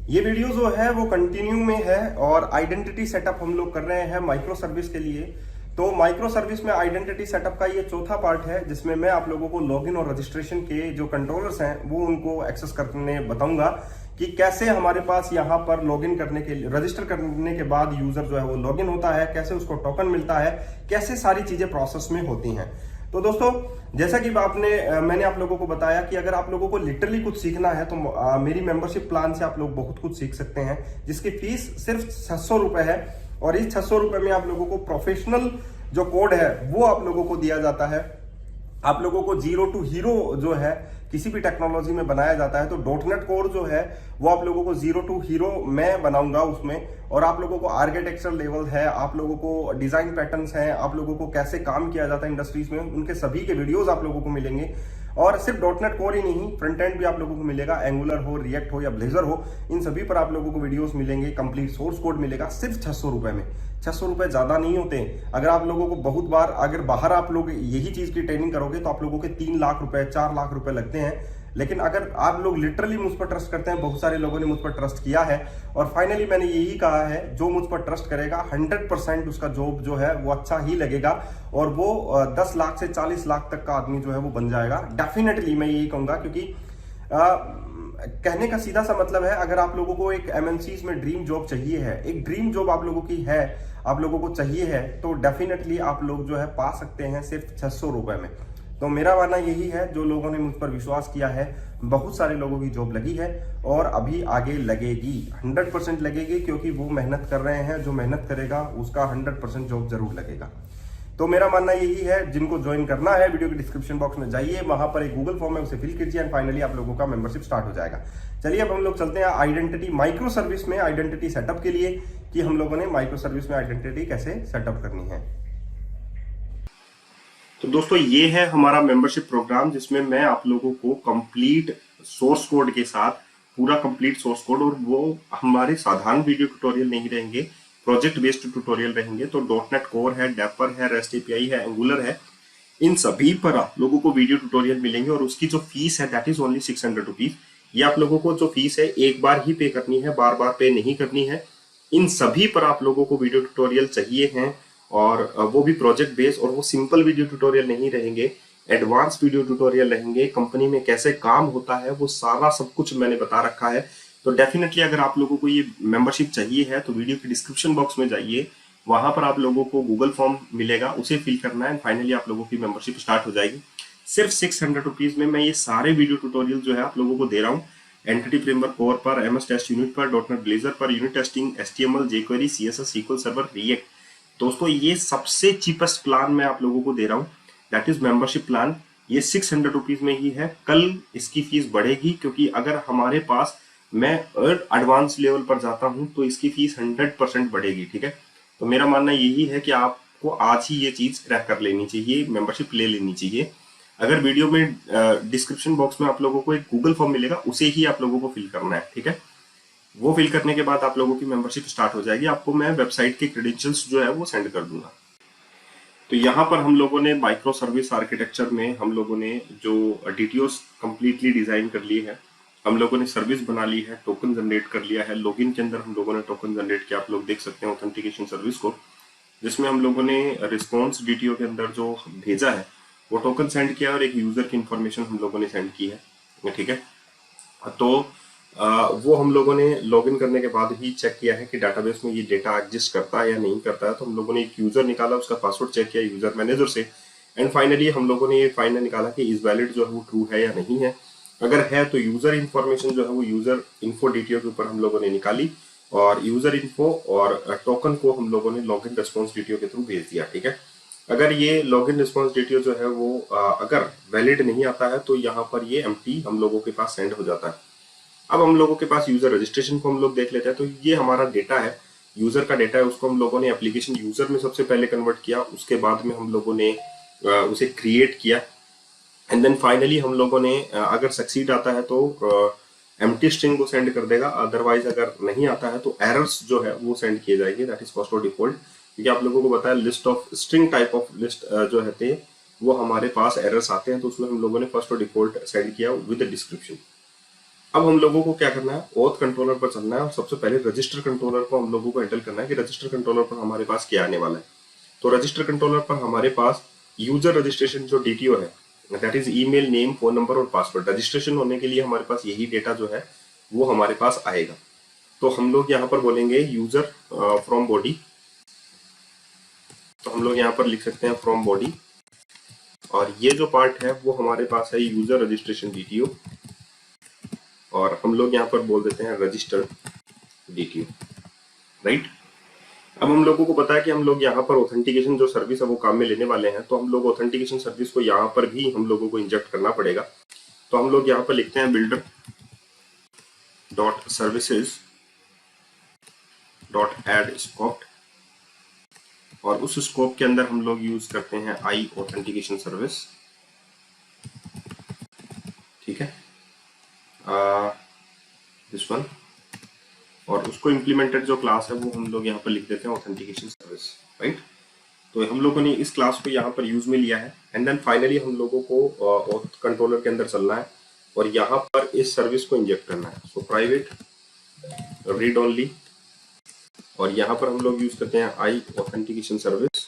ये वीडियो जो है वो कंटिन्यू में है और आइडेंटिटी सेटअप हम लोग कर रहे हैं माइक्रो सर्विस के लिए। तो माइक्रो सर्विस में आइडेंटिटी सेटअप का ये चौथा पार्ट है, जिसमें मैं आप लोगों को लॉगिन और रजिस्ट्रेशन के जो कंट्रोलर्स हैं वो उनको एक्सेस करने बताऊंगा कि कैसे हमारे पास यहाँ पर लॉगिन करने के लिए, रजिस्टर करने के बाद यूजर जो है वो लॉगिन होता है, कैसे उसको टोकन मिलता है, कैसे सारी चीजें प्रोसेस में होती हैं। तो दोस्तों, जैसा कि मैंने आप लोगों को बताया कि अगर आप लोगों को लिटरली कुछ सीखना है तो मेरी मेंबरशिप प्लान से आप लोग बहुत कुछ सीख सकते हैं, जिसकी फीस सिर्फ 600 रुपए है। और इस 600 रुपए में आप लोगों को प्रोफेशनल जो कोड है वो आप लोगों को दिया जाता है। आप लोगों को जीरो टू हीरो जो है किसी भी टेक्नोलॉजी में बनाया जाता है, तो डॉटनेट कोड जो है वो आप लोगों को जीरो टू हीरो मैं बनाऊंगा उसमें। और आप लोगों को आर्किटेक्चर लेवल है, आप लोगों को डिजाइन पैटर्न्स हैं, आप लोगों को कैसे काम किया जाता है इंडस्ट्रीज में, उनके सभी के वीडियोस आप लोगों को मिलेंगे। और सिर्फ डॉटनेट कोर ही नहीं, फ्रंट एंड भी आप लोगों को मिलेगा, एंगुलर हो, रिएक्ट हो या ब्लेजर हो, इन सभी पर आप लोगों को वीडियोस मिलेंगे। कंप्लीट सोर्स कोड मिलेगा सिर्फ 600 रुपए में। 600 रुपए ज्यादा नहीं होते। अगर आप लोगों को बहुत बार अगर बाहर आप लोग यही चीज की ट्रेनिंग करोगे तो आप लोगों के 3 लाख रुपए 4 लाख रुपए लगते हैं। लेकिन अगर आप लोग लिटरली मुझ पर ट्रस्ट करते हैं, बहुत सारे लोगों ने मुझ पर ट्रस्ट किया है और फाइनली मैंने यही कहा है, जो मुझ पर ट्रस्ट करेगा 100% उसका जॉब जो है वो अच्छा ही लगेगा और वो 10 लाख से 40 लाख तक का आदमी जो है वो बन जाएगा। डेफिनेटली मैं यही कहूंगा, क्योंकि कहने का सीधा सा मतलब है, अगर आप लोगों को एक एमएनसीज में ड्रीम जॉब चाहिए है, एक ड्रीम जॉब आप लोगों की है, आप लोगों को चाहिए है, तो डेफिनेटली आप लोग जो है पा सकते हैं सिर्फ 600 रुपए में। तो मेरा मानना यही है, जो लोगों ने मुझ पर विश्वास किया है, बहुत सारे लोगों की जॉब लगी है और अभी आगे लगेगी, 100% लगेगी, क्योंकि वो मेहनत कर रहे हैं। जो मेहनत करेगा उसका 100% जॉब जरूर लगेगा। तो मेरा मानना यही है, जिनको ज्वाइन करना है वीडियो के डिस्क्रिप्शन बॉक्स में जाइए, वहां पर एक गूगल फॉर्म है, उसे फिल कीजिए एंड फाइनली आप लोगों का मेंबरशिप स्टार्ट हो जाएगा। चलिए अब हम लोग चलते हैं आइडेंटिटी माइक्रो सर्विस में आइडेंटिटी सेटअप के लिए, कि हम लोगों ने माइक्रो सर्विस में आइडेंटिटी कैसे सेटअप करनी है। तो दोस्तों, ये है हमारा मेंबरशिप प्रोग्राम, जिसमें मैं आप लोगों को कंप्लीट सोर्स कोड के साथ, पूरा कंप्लीट सोर्स कोड, और वो हमारे साधारण वीडियो ट्यूटोरियल नहीं रहेंगे, प्रोजेक्ट बेस्ड ट्यूटोरियल रहेंगे। तो डॉटनेट कोर है, डेपर है, रेस्ट एपीआई है, एंगुलर है, इन सभी पर आप लोगों को वीडियो ट्यूटोरियल मिलेंगे। और उसकी जो फीस है दैट इज ओनली 600 रुपीज। ये आप लोगों को जो फीस है एक बार ही पे करनी है, बार बार पे नहीं करनी है। इन सभी पर आप लोगों को वीडियो ट्यूटोरियल चाहिए हैं, और वो भी प्रोजेक्ट बेस्ड, और वो सिंपल वीडियो ट्यूटोरियल नहीं रहेंगे, एडवांस वीडियो ट्यूटोरियल रहेंगे। कंपनी में कैसे काम होता है वो सारा सब कुछ मैंने बता रखा है। तो डेफिनेटली अगर आप लोगों को ये मेंबरशिप चाहिए है तो वीडियो के डिस्क्रिप्शन बॉक्स में जाइए, वहां पर आप लोगों को गूगल फॉर्म मिलेगा, उसे फिल करना है, फाइनली आप लोगों की मेंबरशिप स्टार्ट हो जाएगी। सिर्फ 600 रुपीज में मैं ये सारे वीडियो ट्यूटोरियल जो है आप लोगों को दे रहा हूँ। एंटिटी फ्रेमवर्क कोर पर, एमएस टेस्ट यूनिट पर, डॉटनेट ब्लेजर पर, unit testing, HTML, jQuery, CSS, SQL server, react. दोस्तों, ये सबसे चीपेस्ट प्लान मैं आप लोगों को दे रहा हूँ, दैट इज मेंबरशिप प्लान। ये 600 रुपीज में ही है। कल इसकी फीस बढ़ेगी, क्योंकि अगर हमारे पास मैं एडवांस लेवल पर जाता हूं तो इसकी फीस 100% बढ़ेगी। ठीक है, तो मेरा मानना यही है कि आपको आज ही ये चीज क्रैक कर लेनी चाहिए, मेंबरशिप ले लेनी चाहिए। अगर वीडियो में डिस्क्रिप्शन बॉक्स में आप लोगों को एक गूगल फॉर्म मिलेगा, उसे ही आप लोगों को फिल करना है। ठीक है, वो फिल करने के बाद आप लोगों की मेंबरशिप स्टार्ट हो जाएगी। आपको मैं वेबसाइट के क्रेडेंशियल्स जो है वो सेंड कर दूंगा। तो यहाँ पर हम लोगों ने माइक्रो सर्विस आर्किटेक्चर में हम लोगों ने जो डीटीओस कंप्लीटली डिजाइन कर लिए है, हम लोगों ने सर्विस बना ली है, टोकन जनरेट कर लिया है। लॉगिन के अंदर हम लोगों ने टोकन जनरेट किया, आप लोग देख सकते हैं ऑथेंटिकेशन सर्विस को, जिसमें हम लोगों ने रिस्पॉन्स डीटीओ के अंदर जो भेजा है वो टोकन सेंड किया और एक यूजर की इंफॉर्मेशन हम लोगों ने सेंड की है। ठीक है, तो वो हम लोगों ने लॉगिन करने के बाद ही चेक किया है कि डाटाबेस में ये डेटा एग्जिस्ट करता है या नहीं करता है। तो हम लोगों ने एक यूजर निकाला, उसका पासवर्ड चेक किया यूजर मैनेजर से, एंड फाइनली हम लोगों ने ये फाइनल निकाला कि इज वैलिड जो है वो ट्रू है या नहीं है। अगर है तो यूजर इन्फॉर्मेशन जो है वो यूजर इन्फो डीटीओ के ऊपर हम लोगों ने निकाली, और यूजर इन्फो और टोकन को हम लोगों ने लॉगिन रिस्पॉन्स डीटीओ के थ्रू भेज दिया। ठीक है, अगर ये लॉगिन रिस्पॉन्स डीटीओ जो है वो अगर वैलिड नहीं आता है तो यहाँ पर ये एम्प्टी हम लोगों के पास सेंड हो जाता है। अब हम लोगों के पास यूजर रजिस्ट्रेशन को हम लोग देख लेते हैं। तो ये हमारा डेटा है, यूजर का डेटा है, उसको हम लोगों ने एप्लीकेशन यूजर में सबसे पहले कन्वर्ट किया, उसके बाद में हम लोगों ने उसे क्रिएट किया, एंड देन फाइनली हम लोगों ने अगर सक्सीड आता है तो एम्प्टी स्ट्रिंग को सेंड कर देगा, अदरवाइज अगर नहीं आता है तो एरर्स जो है वो सेंड किए जाएंगे, दैट इज फर्स्ट और डिफॉल्ट। क्योंकि आप लोगों को बताया list of string type of list जो रहते हैं वो हमारे पास एरर्स आते हैं, तो उसमें हम लोगों ने फर्स्ट और डिफॉल्ट सेंड किया विद डिस्क्रिप्शन। अब हम लोगों को क्या करना है, ऑथ कंट्रोलर पर चलना है और सबसे पहले रजिस्टर कंट्रोलर को हम लोगों को हैंडल करना है कि रजिस्टर कंट्रोलर पर हमारे पास क्या आने वाला है। तो रजिस्टर कंट्रोलर पर हमारे पास यूजर रजिस्ट्रेशन जो डीटीओ है, that is email, name, phone number और पासवर्ड, रजिस्ट्रेशन होने के लिए हमारे पास यही डेटा जो है वो हमारे पास आएगा। तो हम लोग यहाँ पर बोलेंगे यूजर फ्रॉम बॉडी, तो हम लोग यहाँ पर लिख सकते हैं फ्रॉम बॉडी, और ये जो पार्ट है वो हमारे पास है यूजर रजिस्ट्रेशन डीटीओ, और हम लोग यहाँ पर बोल देते हैं रजिस्टर्ड डीटीओ, राइट। अब हम लोगों को पता है कि हम लोग यहाँ पर ऑथेंटिकेशन जो सर्विस है वो काम में लेने वाले हैं, तो हम लोग ऑथेंटिकेशन सर्विस को यहाँ पर भी हम लोगों को इंजेक्ट करना पड़ेगा। तो हम लोग यहाँ पर लिखते हैं builder dot services dot add scope, और उस स्कोप के अंदर हम लोग यूज करते हैं आई ऑथेंटिकेशन सर्विस, ठीक है, दिस वन, और उसको इम्प्लीमेंटेड जो क्लास है वो हम लोग यहाँ पर लिख देते हैं ऑथेंटिकेशन सर्विस, राइट। तो हम लोगों ने इस क्लास को यहाँ पर यूज में लिया है, एंड देन फाइनली हम लोगों को ऑथ कंट्रोलर के अंदर चलना है और यहाँ पर इस सर्विस को इंजेक्ट करना है। सो प्राइवेट रीड ओनली, और यहाँ पर हम लोग यूज करते हैं आई ऑथेंटिकेशन सर्विस,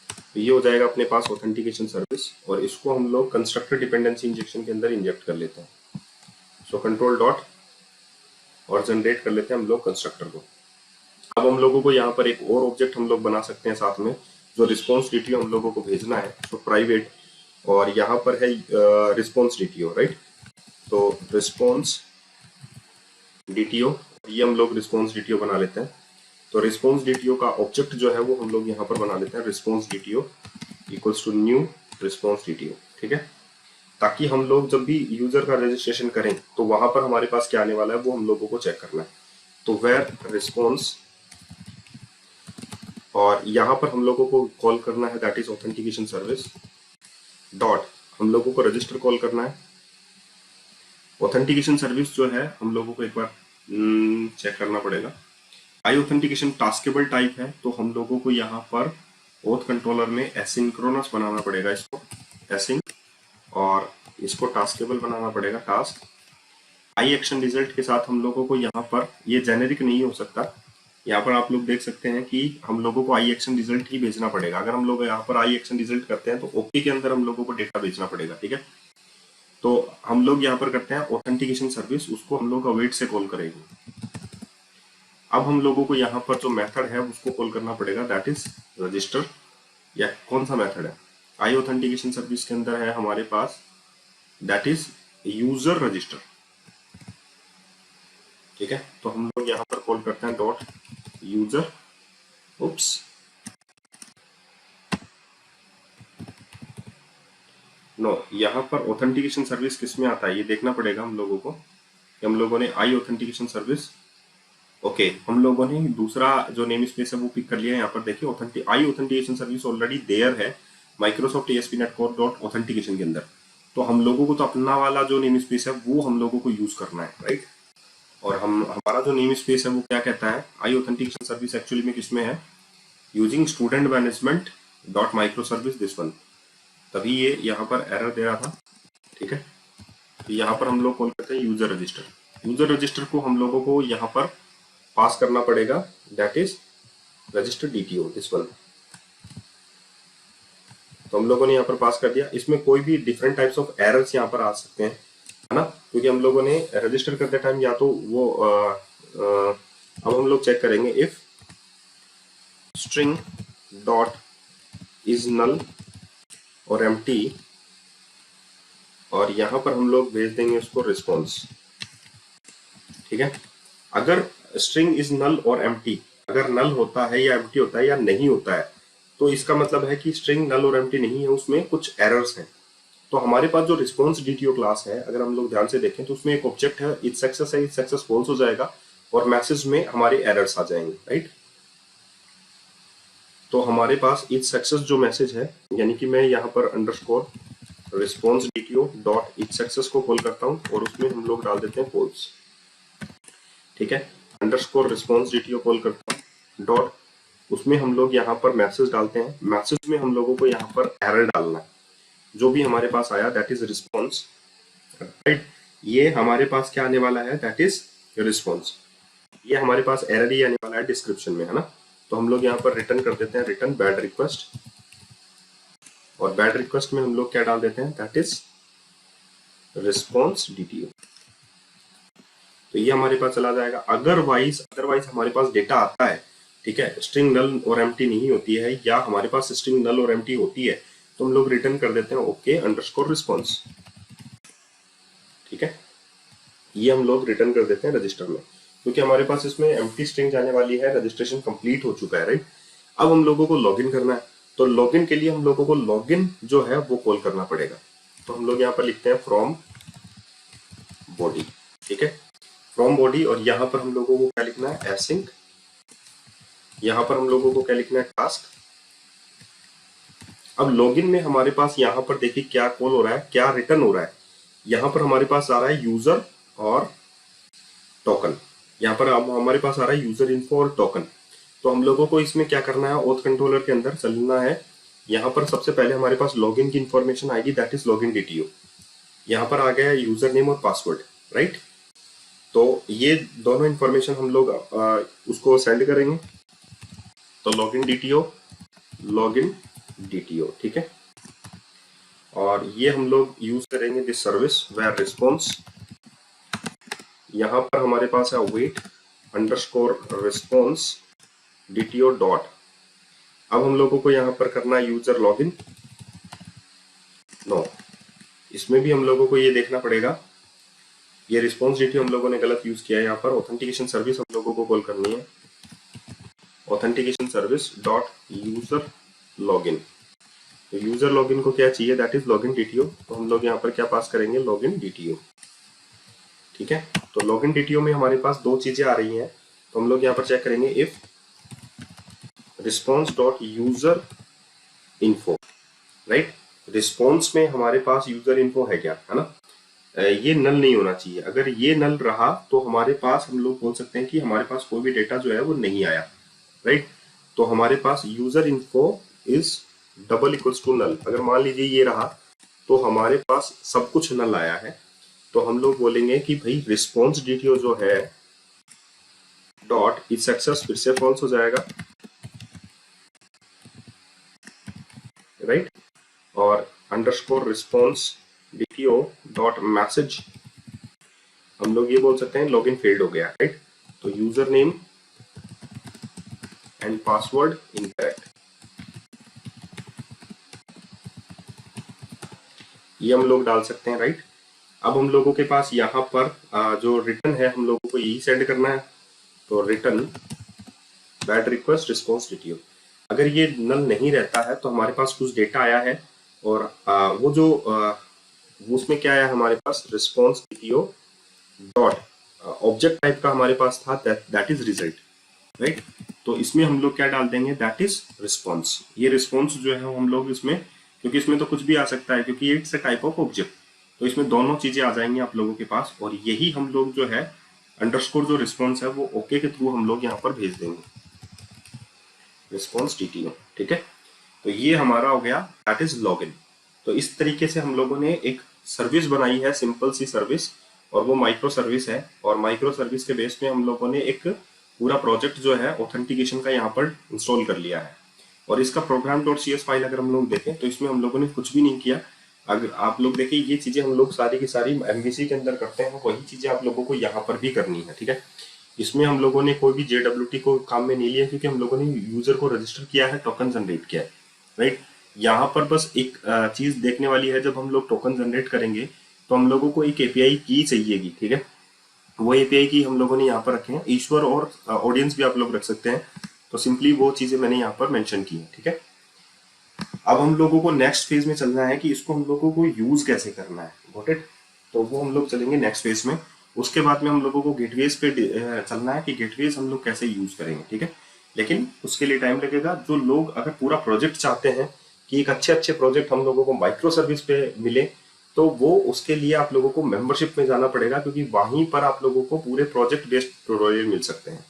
तो ये हो जाएगा अपने पास ऑथेंटिकेशन सर्विस, और इसको हम लोग कंस्ट्रक्टर डिपेंडेंसी इंजेक्शन के अंदर इंजेक्ट कर लेते हैं। सो कंट्रोल डॉट और जनरेट कर लेते हैं हम लोग कंस्ट्रक्टर को। अब हम लोगों को यहाँ पर एक और ऑब्जेक्ट हम लोग बना सकते हैं साथ में, जो रिस्पॉन्स डीटीओ हम लोगों को भेजना है। तो प्राइवेट, और यहाँ पर है रिस्पॉन्स डीटीओ, राइट। तो रिस्पॉन्स डीटीओ, ये हम लोग रिस्पॉन्स डीटीओ बना लेते हैं। तो रिस्पॉन्स डीटीओ का ऑब्जेक्ट जो है वो हम लोग यहाँ पर बना लेते हैं response DTO equals to new response DTO, ठीक है, ताकि हम लोग जब भी यूजर का रजिस्ट्रेशन करें तो वहां पर हमारे पास क्या आने वाला है वो हम लोगों को चेक करना है। तो वेयर रिस्पॉन्स, और यहाँ पर हम लोगों को कॉल करना है that is authentication service dot, हम लोगों को रजिस्टर कॉल करना है। ऑथेंटिकेशन सर्विस जो है हम लोगों को एक बार चेक करना पड़ेगा। आई ऑथेंटिकेशन टास्केबल टाइप है, तो हम लोगों को यहाँ पर ऑथ कंट्रोलर में एसिंक्रोनस बनाना पड़ेगा, इसको एसिंक, और इसको टास्केबल बनाना पड़ेगा टास्क। आई एक्शन रिजल्ट के साथ हम लोगों को यहाँ पर, ये जेनेरिक नहीं हो सकता, यहाँ पर आप लोग देख सकते हैं कि हम लोगों को आई एक्शन रिजल्ट ही भेजना पड़ेगा। अगर हम लोग यहाँ पर आई एक्शन रिजल्ट करते हैं तो ओके के अंदर हम लोगों को डेटा भेजना पड़ेगा, ठीक है। तो हम लोग यहाँ पर करते हैं ऑथेंटिकेशन सर्विस, उसको हम लोग अवेट से कॉल करेंगे। अब हम लोगों को यहाँ पर जो मेथड है उसको कॉल करना पड़ेगा दैट इज रजिस्टर, या कौन सा मेथड है, आई ऑथेंटिकेशन सर्विस के अंदर है हमारे पास दैट इज यूजर रजिस्टर, ठीक है। तो हम लोग यहाँ पर कॉल करते हैं डॉट यूजर, उप्स, नो, यहाँ पर ऑथेंटिकेशन सर्विस किस में आता है ये देखना पड़ेगा हम लोगों को, कि हम लोगों ने आई ऑथेंटिकेशन सर्विस, ओके, हम लोगों ने दूसरा जो नेम स्पेस है वो पिक कर लिया। यहाँ पर देखिए आई ऑथेंटिकेशन सर्विस ऑलरेडी देयर है Microsoft ASP.NET Core dot authentication के अंदर, तो हम लोगों को तो अपना वाला जो नेम स्पेस है वो हम लोगों को यूज करना है, राइट। और हमारा जो नेम स्पेस है वो क्या कहता है, आई ऑथेंटिकेशन सर्विस एक्चुअली में किसमें है, using student management dot micro service this one, तभी ये यहाँ पर एरर दे रहा था, ठीक है। तो यहाँ पर हम लोग कॉल करते हैं यूजर रजिस्टर। यूजर रजिस्टर को हम लोगों को यहाँ पर पास करना पड़ेगा that is register DTO this one, तो हम लोगों ने यहाँ पर पास कर दिया। इसमें कोई भी डिफरेंट टाइप्स ऑफ एरर्स यहाँ पर आ सकते हैं, है ना, क्योंकि हम लोगों ने रजिस्टर करते टाइम या तो वो अब हम लोग चेक करेंगे if string dot is null और एम्प्टी, और यहाँ पर हम लोग भेज देंगे उसको रिस्पॉन्स, ठीक है। अगर स्ट्रिंग इज नल और एम्प्टी, अगर नल होता है या एम्प्टी होता है या नहीं होता है, तो इसका मतलब है कि स्ट्रिंग नल और एम्प्टी नहीं है, उसमें कुछ एरर्स हैं। तो हमारे पास जो रिस्पॉन्स डीटीओ क्लास है, अगर हम लोग ध्यान से देखें तो उसमें एक ऑब्जेक्ट है इट सक्सेस है, इट सक्सेस फॉल्स हो जाएगा और मैसेज में हमारे एरर्स आ जाएंगे, राइट। तो हमारे पास इट सक्सेस जो मैसेज है, यानी कि मैं यहाँ पर underscore response DTO dot it success को कॉल करता हूँ और उसमें हम लोग डाल देते हैं फॉल्स, ठीक है। अंडरस्कोर रिस्पॉन्स डीटीओ कॉल करता हूँ डॉट, उसमें हम लोग यहाँ पर मैसेज डालते हैं, मैसेज में हम लोगों को यहाँ पर एरर डालना है, जो भी हमारे पास आया दैट इज रिस्पॉन्स, राइट। ये हमारे पास क्या आने वाला है, दैट इज रिस्पॉन्स। ये हमारे पास एरर ही आने वाला है डिस्क्रिप्शन में, है ना। तो हम लोग यहाँ पर रिटर्न कर देते हैं रिटर्न बैड रिक्वेस्ट, और बैड रिक्वेस्ट में हम लोग क्या डाल देते हैं, दैट इज रिस्पॉन्स DTO। तो ये हमारे पास चला जाएगा। अदरवाइज हमारे पास डेटा आता है, ठीक है, स्ट्रिंग नल और एम्प्टी नहीं होती है, या हमारे पास स्ट्रिंग नल और एम्प्टी होती है, तो हम लोग रिटर्न कर देते हैं ओके अंडरस्कोर रिस्पॉन्स, ठीक है। ये हम लोग रिटर्न कर देते हैं रजिस्टर में, क्योंकि हमारे पास इसमें एम्प्टी स्ट्रिंग जाने वाली है, रजिस्ट्रेशन कंप्लीट हो चुका है, राइट। अब हम लोगों को लॉगिन करना है, तो लॉगिन के लिए हम लोगों को लॉगिन जो है वो कॉल करना पड़ेगा। तो हम लोग यहाँ पर लिखते हैं फ्रॉम बॉडी, ठीक है, फ्रॉम बॉडी, और यहाँ पर हम लोगों को क्या लिखना है, एसिंक। यहाँ पर हम लोगों को क्या लिखना है, टास्क। अब लॉगिन में हमारे पास यहाँ पर देखिए क्या कॉल हो रहा है, क्या रिटर्न हो रहा है। यहाँ पर हमारे पास आ रहा है यूजर और टोकन, यहाँ पर हमारे पास आ रहा है यूजर इन्फो और टोकन। तो हम लोगों को इसमें क्या करना है, ऑथ कंट्रोलर के अंदर चलना है। यहाँ पर सबसे पहले हमारे पास लॉगिन की इंफॉर्मेशन आएगी, दैट इज लॉगिन DTO। यहाँ पर आ गया यूजर नेम और पासवर्ड, राइट। तो ये दोनों इंफॉर्मेशन हम लोग उसको सेंड करेंगे। तो लॉगिन DTO, ठीक है। और ये हम लोग यूज करेंगे दिस सर्विस वेयर रिस्पॉन्स। यहाँ पर हमारे पास है wait underscore response DTO dot. अब हम लोगों को यहाँ पर करना है यूजर लॉगिन, नो, इसमें भी हम लोगों को ये देखना पड़ेगा, ये रिस्पॉन्स DTO हम लोगों ने गलत यूज किया है। यहाँ पर ऑथेंटिकेशन सर्विस हम लोगों को कॉल करनी है, authentication service dot user login. तो यूजर लॉगिन को क्या चाहिए, दैट इज लॉगिन DTO। तो हम लोग यहाँ पर क्या पास करेंगे, लॉगिन DTO, ठीक है। तो लॉगिन DTO में हमारे पास दो चीजें आ रही हैं, तो हम लोग यहाँ पर चेक करेंगे if response dot user info, right. Response में हमारे पास यूजर इन्फो है क्या, है ना। ये नल नहीं होना चाहिए। अगर ये नल रहा तो हमारे पास हम लोग बोल सकते हैं कि हमारे पास कोई भी डेटा जो है वो नहीं आया, राइट। तो हमारे पास user info is double equals to null. अगर मान लीजिए ये रहा तो हमारे पास सब कुछ नल आया है, तो हम लोग बोलेंगे कि भाई रिस्पॉन्स DTO जो है डॉट इस सक्सेस फिर से फॉल्स हो जाएगा, राइट। और underscore response DTO dot message हम लोग ये बोल सकते हैं लॉगिन फेल्ड हो गया, राइट। तो user name and password incorrect, ये हम लोग डाल सकते हैं, राइट। अब हम लोगों के पास यहाँ पर जो रिटर्न है हम लोगों को यही सेंड करना है। तो return bad request response DTO। अगर ये नल नहीं रहता है तो हमारे पास कुछ डेटा आया है, और वो जो उसमें क्या आया हमारे पास, response DTO dot object type का हमारे पास था, दैट इज रिजल्ट, राइट। तो इसमें हम लोग क्या डाल देंगे, दैट इज रिस्पॉन्स। ये रिस्पॉन्स जो है हम लोग इसमें, क्योंकि इसमें तो कुछ भी आ सकता है, क्योंकि it's a type of object, तो इसमें दोनों चीजें आ जाएंगी आप लोगों के पास। और यही हम लोग जो है अंडरस्कोर जो रिस्पॉन्स है वो ओके के थ्रू हम लोग यहाँ पर भेज देंगे, रिस्पॉन्स DTO, ठीक है। तो ये हमारा हो गया दैट इज लॉगिन। तो इस तरीके से हम लोगों ने एक सर्विस बनाई है, सिंपल सी सर्विस, और वो माइक्रो सर्विस है। और माइक्रो सर्विस के बेस पे हम लोगों ने एक पूरा प्रोजेक्ट जो है ऑथेंटिकेशन का यहाँ पर इंस्टॉल कर लिया है। और इसका program.cs फाइल अगर हम लोग देखें तो इसमें हम लोगों ने कुछ भी नहीं किया। अगर आप लोग देखें ये चीजें हम लोग सारी की सारी MVC के अंदर करते हैं, वही चीजें आप लोगों को यहाँ पर भी करनी है, ठीक है। इसमें हम लोगों ने कोई भी JWT को काम में नहीं लिया, क्योंकि हम लोगों ने यूजर को रजिस्टर किया है, टोकन जनरेट किया है, राइट। यहाँ पर बस एक चीज देखने वाली है, जब हम लोग टोकन जनरेट करेंगे तो हम लोगों को एक API की चाहिएगी, ठीक है। वो API की हम लोगों ने यहाँ पर रखे हैं, ईश्वर और ऑडियंस भी आप लोग रख सकते हैं। तो सिंपली वो चीजें मैंने यहाँ पर मेंशन की है, ठीक है। अब हम लोगों को नेक्स्ट फेज में चलना है कि इसको हम लोगों को यूज कैसे करना है, गॉट इट। तो वो हम लोग चलेंगे नेक्स्ट फेज में। उसके बाद में हम लोगों को गेटवेज पे चलना है कि गेटवेज हम लोग कैसे यूज करेंगे, ठीक है। लेकिन उसके लिए टाइम लगेगा। जो लोग अगर पूरा प्रोजेक्ट चाहते हैं कि एक अच्छे प्रोजेक्ट हम लोगों को माइक्रो सर्विस पे मिले, तो वो उसके लिए आप लोगों को मेंबरशिप में जाना पड़ेगा, क्योंकि वहीं पर आप लोगों को पूरे प्रोजेक्ट बेस्ड ट्यूटोरियल मिल सकते हैं।